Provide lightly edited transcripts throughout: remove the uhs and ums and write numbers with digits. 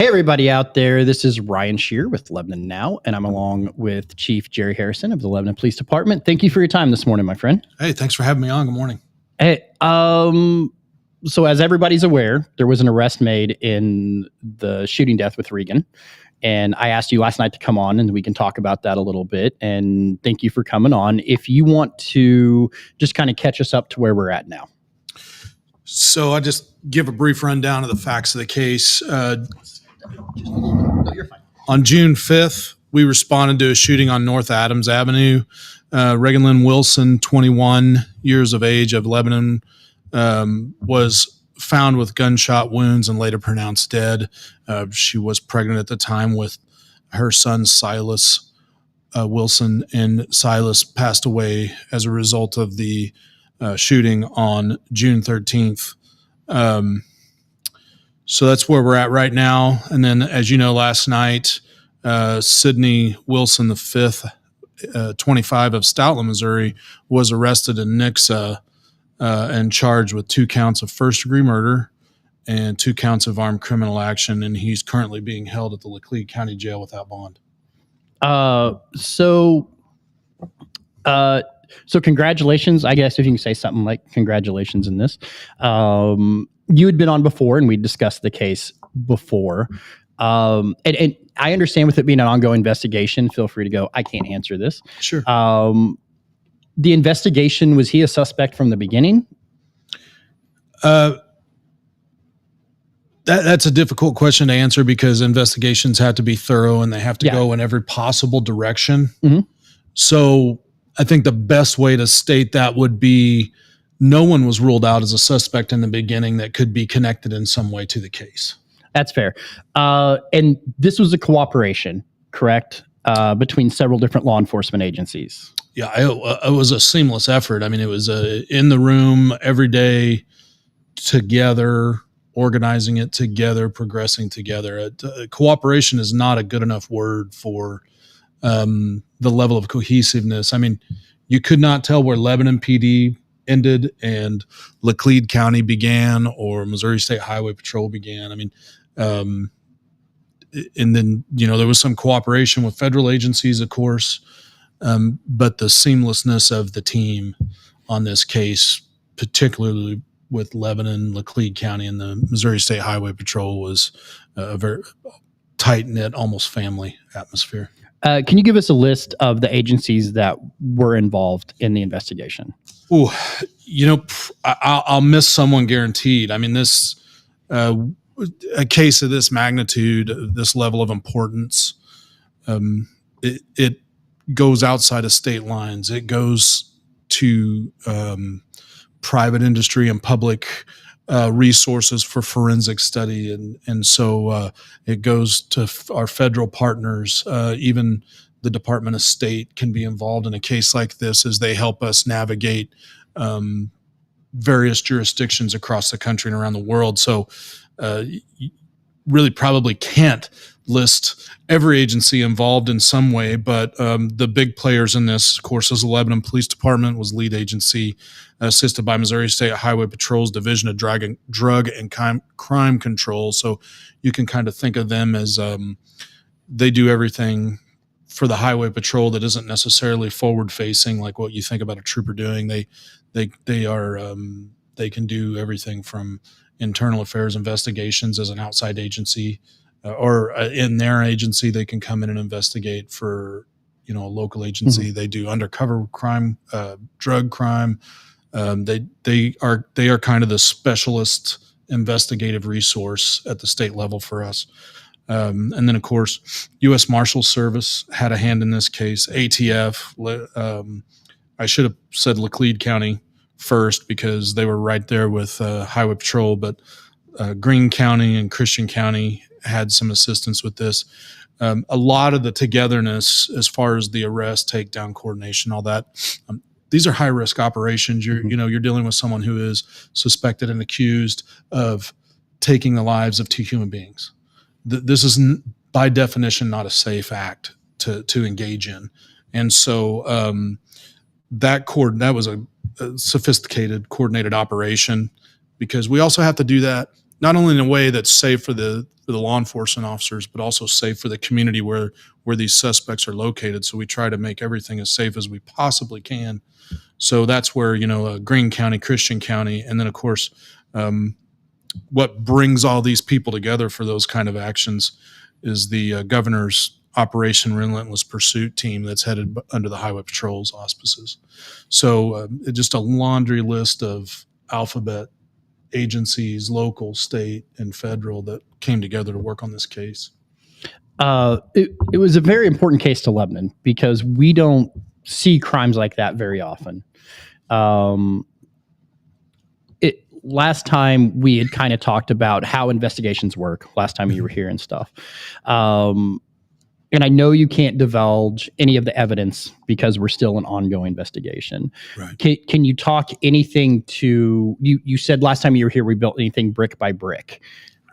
Hey, everybody out there. This is Ryan Shear with Lebanon Now, and I'm along with Chief Jerry Harrison of the Lebanon Police Department. Thank you for your time this morning, my friend. Hey, thanks for having me on. Good morning. Hey, so as everybody's aware, there was an arrest made in the shooting death with Regan. And I asked you last night to come on and we can talk about that a little bit. And thank you for coming on. If you want to just kind of catch us up to where we're at now. So I just give a brief rundown of the facts of the case. No, you're fine. On June 5th, we responded to a shooting on North Adams Avenue. Regan Lynn Wilson, 21 years of age, of Lebanon, was found with gunshot wounds and later pronounced dead. She was pregnant at the time with her son, Silas Wilson, and Silas passed away as a result of the shooting on June 13th. So that's where we're at right now. And then, as you know, last night, Sidney Wilson, the fifth, 25 of Stoutland, Missouri, was arrested in Nixa and charged with 2 counts of first-degree murder and 2 counts of armed criminal action. And he's currently being held at the Laclede County Jail without bond. So congratulations, I guess, if you can say something like congratulations in this. You had been on before and we discussed the case before. And I understand with it being an ongoing investigation, feel free to go, I can't answer this. Sure. The investigation, was he a suspect from the beginning? That's a difficult question to answer because investigations have to be thorough and they have to go in every possible direction. Mm-hmm. So I think the best way to state that would be no one was ruled out as a suspect in the beginning that could be connected in some way to the case. That's fair. And this was a cooperation, correct, between several different law enforcement agencies? Yeah, it was a seamless effort. I mean, it was in the room every day together, organizing it together, progressing together. Cooperation is not a good enough word for the level of cohesiveness. I mean, you could not tell where Lebanon PD ended and Laclede County began or Missouri State Highway Patrol began. I mean, and then, there was some cooperation with federal agencies, of course, but the seamlessness of the team on this case, particularly with Lebanon, Laclede County, and the Missouri State Highway Patrol, was a very tight-knit, almost family atmosphere. Can you give us a list of the agencies that were involved in the investigation? Oh, I'll miss someone guaranteed. I mean, this a case of this magnitude, this level of importance, it goes outside of state lines. It goes to private industry and public resources for forensic study, and so it goes to our federal partners. Even the Department of State can be involved in a case like this as they help us navigate various jurisdictions across the country and around the world. So you really probably can't list every agency involved in some way, but the big players in this, of course, is the Lebanon Police Department, was lead agency, assisted by Missouri State Highway Patrol's Division of Drug and Crime Control. So you can kind of think of them as they do everything for the Highway Patrol that isn't necessarily forward-facing, like what you think about a trooper doing. They can do everything from internal affairs investigations as an outside agency, or in their agency, they can come in and investigate for a local agency. Mm-hmm. They do undercover crime, drug crime. They are kind of the specialist investigative resource at the state level for us. And then, of course, U.S. Marshals Service had a hand in this case. ATF, I should have said Laclede County first because they were right there with Highway Patrol, but Greene County and Christian County had some assistance with this. A lot of the togetherness as far as the arrest, takedown, coordination, all that. These are high-risk operations. You're dealing with someone who is suspected and accused of taking the lives of 2 human beings. This is by definition not a safe act to engage in, and so that was a sophisticated, coordinated operation, because we also have to do that not only in a way that's safe for the law enforcement officers, but also safe for the community where these suspects are located. So we try to make everything as safe as we possibly can. So that's where, Greene County, Christian County, and then of course, what brings all these people together for those kind of actions is the governor's Operation Relentless Pursuit team that's headed under the Highway Patrol's auspices. So just a laundry list of alphabet agencies, local, state, and federal, that came together to work on this case. It was a very important case to Lebanon because we don't see crimes like that very often. Last time we had kind of talked about how investigations work last time you were here and stuff. And I know you can't divulge any of the evidence because we're still an ongoing investigation. Right. Can you talk anything to, you said last time you were here, we built anything brick by brick.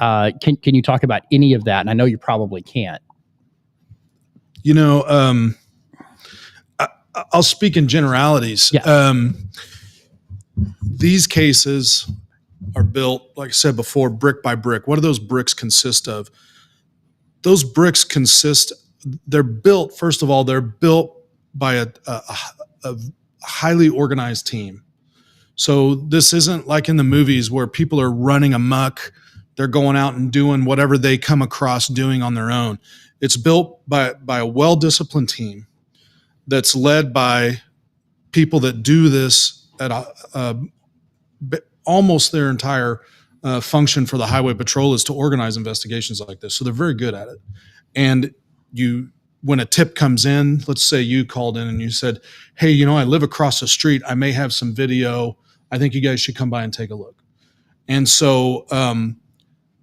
Can you talk about any of that? And I know you probably can't. I'll speak in generalities. Yeah. These cases are built, like I said before, brick by brick. What do those bricks consist of? Those bricks they're built, first of all, they're built by a highly organized team. So this isn't like in the movies where people are running amok. They're going out and doing whatever they come across doing on their own. It's built by a well-disciplined team that's led by people that do this at almost their entire function for the Highway Patrol is to organize investigations like this. So they're very good at it. And when a tip comes in, let's say you called in and you said, hey, I live across the street. I may have some video. I think you guys should come by and take a look. And so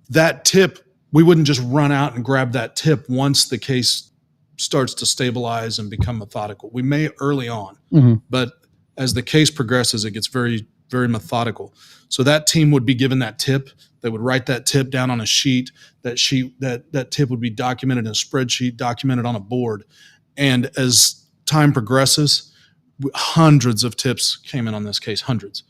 that tip, we wouldn't just run out and grab that tip once the case starts to stabilize and become methodical. We may early on, but as the case progresses, it gets very, very methodical. So that team would be given that tip. They would write that tip down on a sheet. That tip would be documented in a spreadsheet, documented on a board. And as time progresses, hundreds of tips came in on this case, hundreds.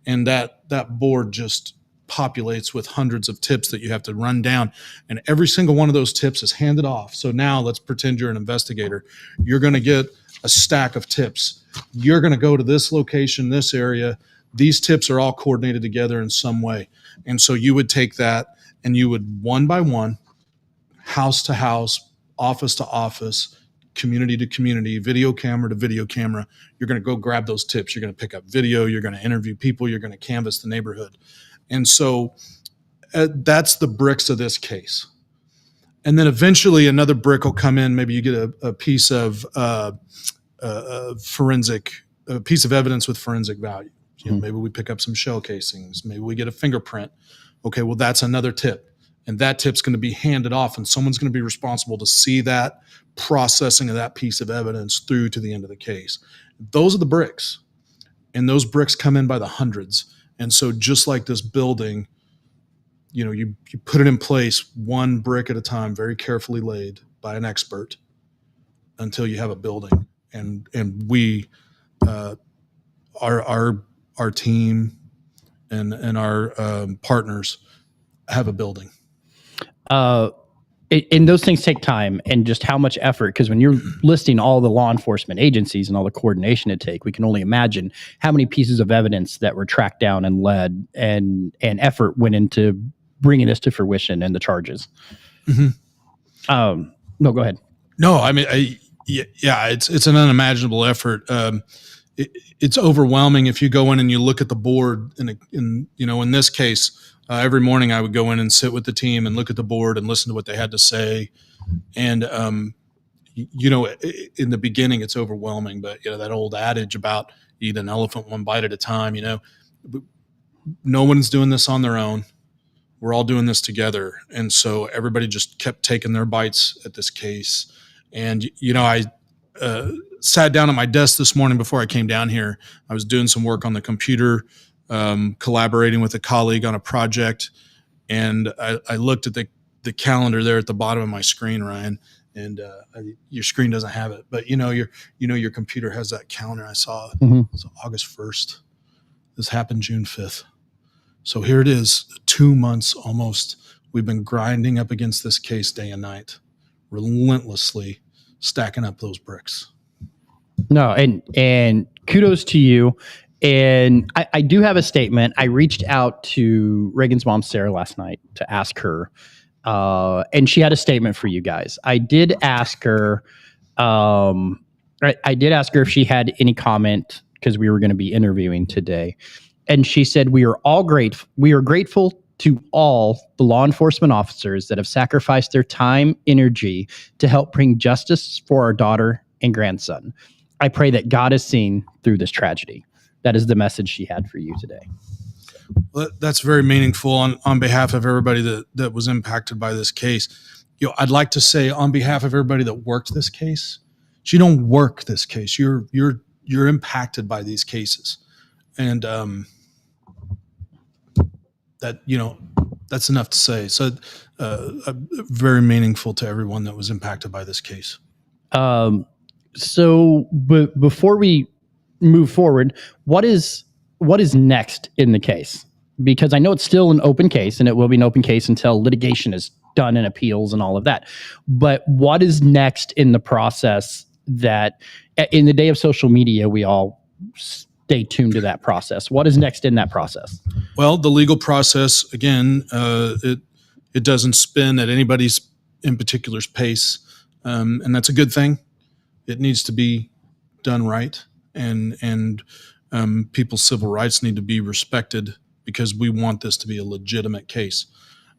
And that board just populates with hundreds of tips that you have to run down. And every single one of those tips is handed off. So now let's pretend you're an investigator. You're going to get a stack of tips. You're going to go to this location, this area. These tips are all coordinated together in some way. And so you would take that and you would one by one, house to house, office to office, community to community, video camera to video camera. You're going to go grab those tips. You're going to pick up video. You're going to interview people. You're going to canvass the neighborhood. And so that's the bricks of this case. And then eventually another brick will come in. Maybe you get a piece of forensic, a piece of evidence with forensic value. Maybe we pick up some shell casings. Maybe we get a fingerprint. Okay, well, that's another tip. And that tip's going to be handed off, and someone's going to be responsible to see that processing of that piece of evidence through to the end of the case. Those are the bricks. And those bricks come in by the hundreds. And so just like this building, you put it in place one brick at a time, very carefully laid by an expert until you have a building. And we, our team and our partners have a building. And those things take time and just how much effort, because when you're listing all the law enforcement agencies and all the coordination it take, we can only imagine how many pieces of evidence that were tracked down and led and effort went into bringing this to fruition and the charges. No, go ahead. No, I mean, it's an unimaginable effort. It's overwhelming if you go in and you look at the board in this case, every morning I would go in and sit with the team and look at the board and listen to what they had to say. And, in the beginning it's overwhelming, but that old adage about eat an elephant one bite at a time, no one's doing this on their own. We're all doing this together. And so everybody just kept taking their bites at this case. And, I sat down at my desk this morning before I came down here. I was doing some work on the computer, collaborating with a colleague on a project. And I looked at the calendar there at the bottom of my screen, Ryan, and your screen doesn't have it, but your computer has that calendar. I saw it's August 1st. This happened June 5th. So here it is, 2 months almost. We've been grinding up against this case day and night, relentlessly stacking up those bricks. No, and kudos to you. And I do have a statement. I reached out to Reagan's mom, Sarah, last night to ask her, and she had a statement for you guys. I did ask her. I did ask her if she had any comment because we were going to be interviewing today, and she said we are all grateful. We are grateful to all the law enforcement officers that have sacrificed their time, energy to help bring justice for our daughter and grandson. I pray that God is seen through this tragedy. That is the message she had for you today. Well, that's very meaningful on behalf of everybody that was impacted by this case. I'd like to say on behalf of everybody that worked this case, you don't work this case. You're impacted by these cases, and that's enough to say. So, very meaningful to everyone that was impacted by this case. So, before we move forward, what is next in the case? Because I know it's still an open case, and it will be an open case until litigation is done and appeals and all of that. But what is next in the process that, in the day of social media, we all stay tuned to that process? What is next in that process? Well, the legal process, again, it doesn't spin at anybody's in particular's pace, and that's a good thing. It needs to be done right, and people's civil rights need to be respected because we want this to be a legitimate case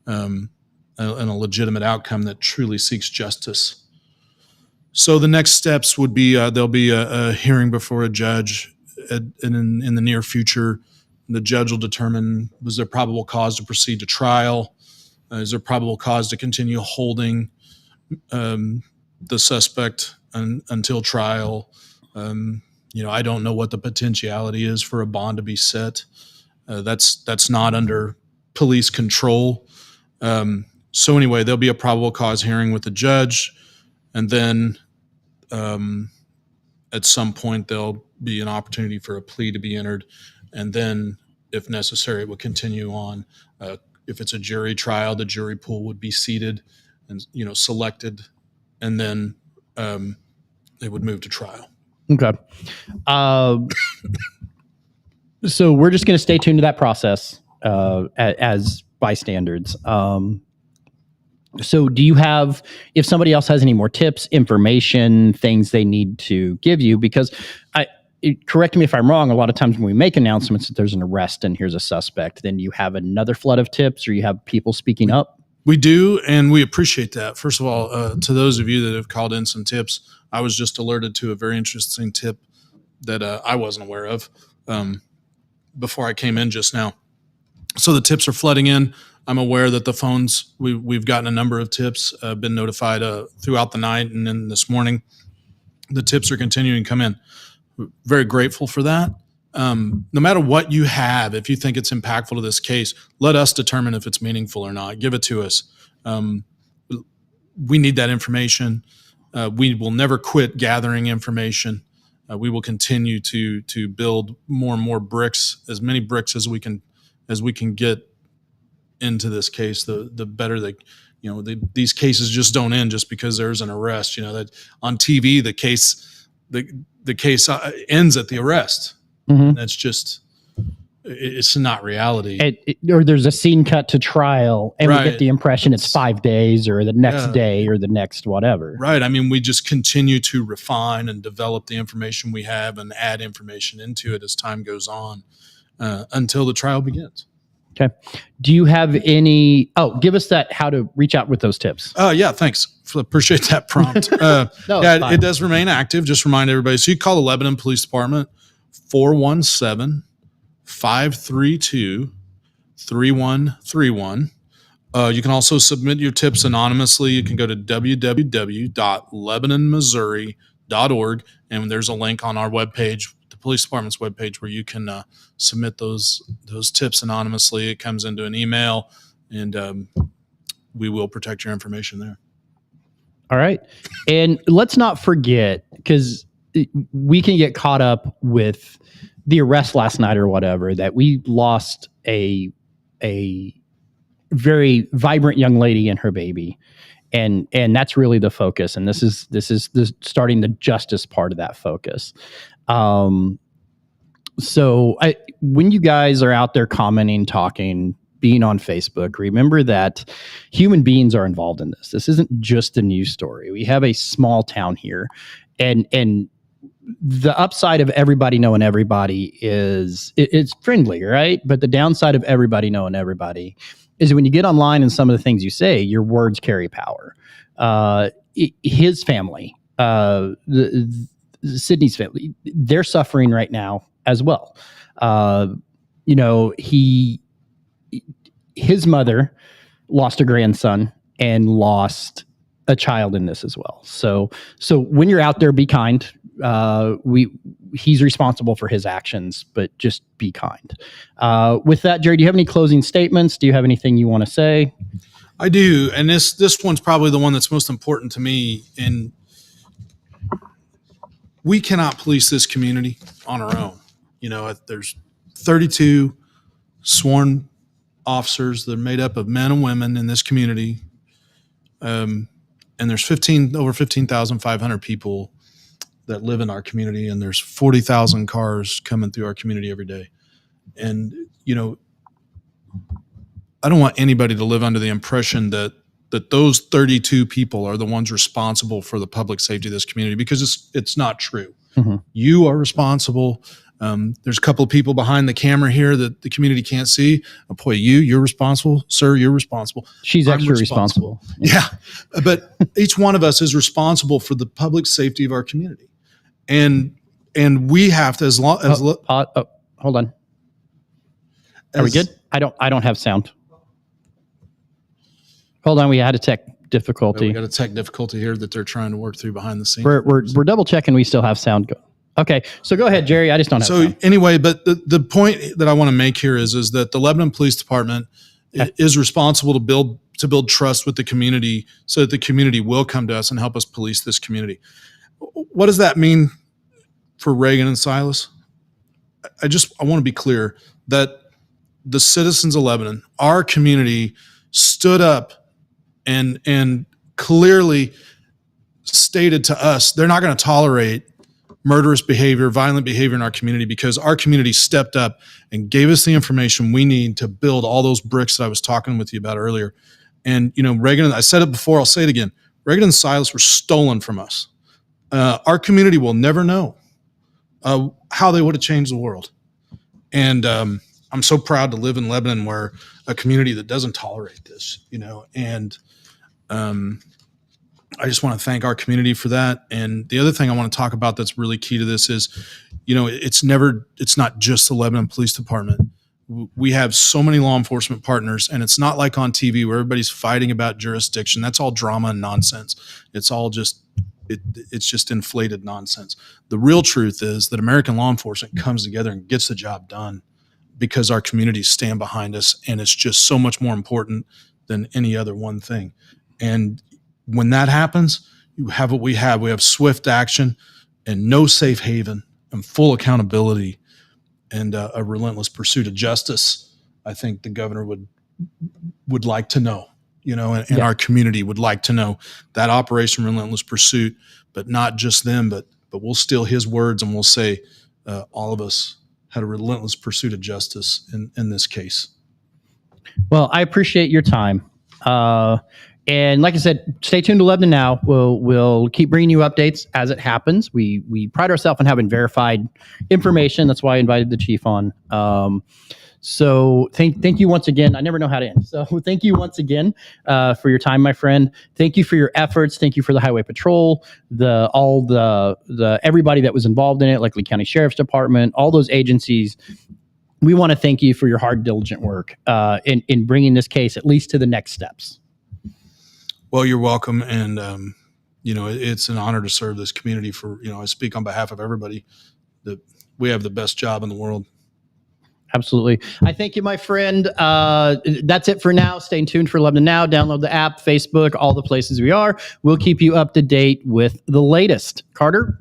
and a legitimate outcome that truly seeks justice. So the next steps would be there'll be a hearing before a judge in the near future. The judge will determine, was there probable cause to proceed to trial? Is there probable cause to continue holding the suspect until trial? I don't know what the potentiality is for a bond to be set. That's not under police control. So anyway, there'll be a probable cause hearing with the judge, and then at some point there'll be an opportunity for a plea to be entered, and then, if necessary, it will continue on. If it's a jury trial, the jury pool would be seated and selected, and then it would move to trial. Okay. So we're just going to stay tuned to that process as bystanders. So do you have, if somebody else has any more tips, information, things they need to give you? Because correct me if I'm wrong, a lot of times when we make announcements that there's an arrest and here's a suspect, then you have another flood of tips, or you have people speaking up. We do, and we appreciate that. First of all, to those of you that have called in some tips, I was just alerted to a very interesting tip that I wasn't aware of before I came in just now. So the tips are flooding in. I'm aware that the phones, we've gotten a number of tips, been notified throughout the night, and then this morning, the tips are continuing to come in. We're very grateful for that. No matter what you have, if you think it's impactful to this case, let us determine if it's meaningful or not. Give it to us. We need that information. We will never quit gathering information. We will continue to build more and more bricks, as many bricks as we can get into this case. The better they, these cases just don't end just because there's an arrest. That on TV the case ends at the arrest. Mm-hmm. That's just, it's not reality. Or there's a scene cut to trial, and right. We get the impression it's 5 days or the next day or the next whatever. Right. I mean, we just continue to refine and develop the information we have and add information into it as time goes on until the trial begins. Okay. Do you have any, give us how to reach out with those tips. Yeah, thanks. Appreciate that prompt. It does remain active. Just remind everybody. So you call the Lebanon Police Department, 417-532-3131. You can also submit your tips anonymously. You can go to www.lebanonmissouri.org, and there's a link on our webpage, the police department's webpage, where you can submit those tips anonymously. It comes into an email, and we will protect your information there. All right. And let's not forget, because we can get caught up with the arrest last night or whatever, that we lost a a very vibrant young lady and her baby. And that's really the focus. And this is starting the justice part of that focus. So when you guys are out there commenting, talking, being on Facebook, remember that human beings are involved in this. This isn't just a news story. We have a small town here, and the upside of everybody knowing everybody is it's friendly, right? But the downside of everybody knowing everybody is when you get online and some of the things you say, your words carry power. His family, Sydney's family, they're suffering right now as well. His mother lost a grandson and lost a child in this as well. So when you're out there, be kind. He's responsible for his actions, but just be kind. With that, Jerry, do you have any closing statements? Do you have anything you want to say? I do. And this one's probably the one that's most important to me. And we cannot police this community on our own. There's 32 sworn officers that are made up of men and women in this community. And there's over 15,500 people that live in our community, and there's 40,000 cars coming through our community every day. And, I don't want anybody to live under the impression that those 32 people are the ones responsible for the public safety of this community, because it's not true. Mm-hmm. You are responsible. There's a couple of people behind the camera here that the community can't see. Oh, boy, you're responsible. Sir, you're responsible. She's extra responsible. Yeah. But each one of us is responsible for the public safety of our community. And we have to, hold on. Are we good? I don't have sound. Hold on. We had a tech difficulty. We got a tech difficulty here that they're trying to work through behind the scenes. We're double checking. We still have sound going. Okay, so go ahead, Jerry. I just don't have sound. So anyway, but the point that I want to make here is that the Lebanon Police Department is responsible to build trust with the community, so that the community will come to us and help us police this community. What does that mean for Reagan and Silas? I want to be clear that the citizens of Lebanon, our community, stood up and clearly stated to us they're not going to tolerate murderous behavior, violent behavior in our community, because our community stepped up and gave us the information we need to build all those bricks that I was talking with you about earlier. And, Reagan, I said it before, I'll say it again. Reagan and Silas were stolen from us. Our community will never know how they would have changed the world. And I'm so proud to live in Lebanon, where a community that doesn't tolerate this, and I just want to thank our community for that. And the other thing I want to talk about that's really key to this is, it's not just the Lebanon Police Department. We have so many law enforcement partners, and it's not like on TV where everybody's fighting about jurisdiction. That's all drama and nonsense. It's all it's just inflated nonsense. The real truth is that American law enforcement comes together and gets the job done because our communities stand behind us, and it's just so much more important than any other one thing. And when that happens, you have what we have. We have swift action and no safe haven and full accountability and a relentless pursuit of justice. I think the governor would like to know, and our community would like to know that Operation Relentless Pursuit, but not just them, but we'll steal his words and we'll say all of us had a relentless pursuit of justice in this case. Well, I appreciate your time. And like I said, stay tuned to Lebanon Now. We'll keep bringing you updates as it happens. We pride ourselves on having verified information. That's why I invited the chief on. So thank you once again. I never know how to end. So thank you once again for your time, my friend. Thank you for your efforts. Thank you for the Highway Patrol, all the everybody that was involved in it, like Lee County Sheriff's Department, all those agencies. We want to thank you for your hard, diligent work in bringing this case at least to the next steps. Well, you're welcome. And, it's an honor to serve this community I speak on behalf of everybody that we have the best job in the world. Absolutely. I thank you, my friend. That's it for now. Stay tuned for Lebanon Now. Download the app, Facebook, all the places we are. We'll keep you up to date with the latest. Carter?